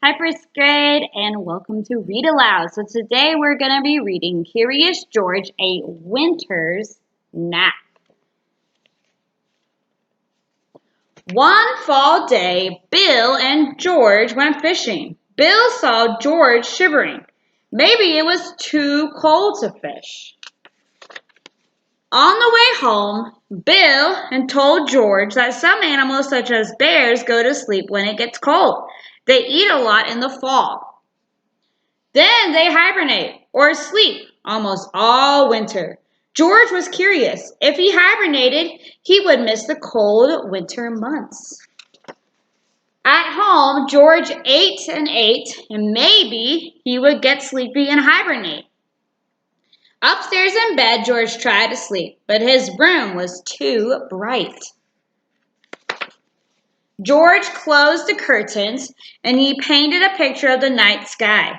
Hi, first grade, and welcome to Read Aloud. So today we're going to be reading Curious George, A Winter's Nap. One fall day, Bill and George went fishing. Bill saw George shivering. Maybe it was too cold to fish. On the way home, Bill told George that some animals, such as bears, go to sleep when it gets cold. They eat a lot in the fall. Then they hibernate or sleep almost all winter. George was curious. If he hibernated, he would miss the cold winter months. At home, George ate, and maybe he would get sleepy and hibernate. Upstairs in bed, George tried to sleep, but his room was too bright. George closed the curtains and he painted a picture of the night sky.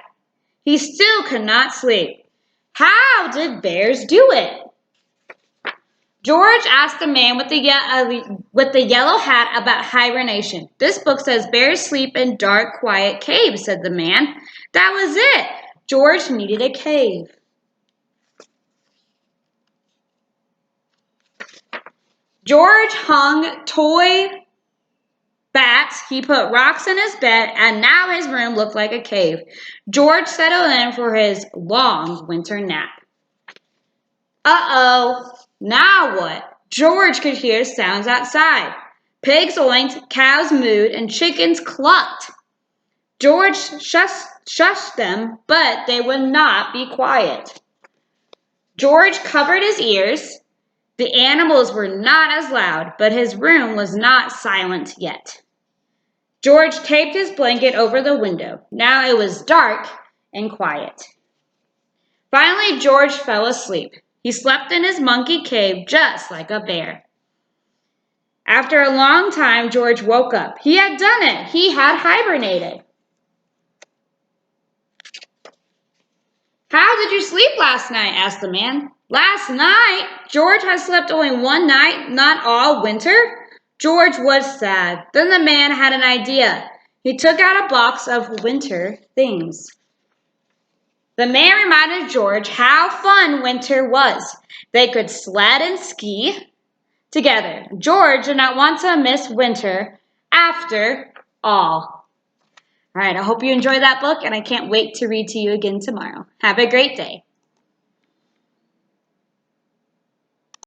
He still could not sleep. How did bears do it? George asked the man with the yellow hat about hibernation. This book says bears sleep in dark, quiet caves, said the man. That was it. George needed a cave. George hung toy bats. He put rocks in his bed, and now his room looked like a cave. George settled in for his long winter nap. Uh-oh, now what? George could hear sounds outside. Pigs oinked, cows mooed, and chickens clucked. George shushed them, but they would not be quiet. George covered his ears. The animals were not as loud, but his room was not silent yet. George taped his blanket over the window. Now it was dark and quiet. Finally, George fell asleep. He slept in his monkey cave just like a bear. After a long time, George woke up. He had done it. He had hibernated. How did you sleep last night? Asked the man. Last night? George had slept only one night, not all winter? George was sad. Then the man had an idea. He took out a box of winter things. The man reminded George how fun winter was. They could sled and ski together. George did not want to miss winter after all. All right, I hope you enjoyed that book, and I can't wait to read to you again tomorrow. Have a great day.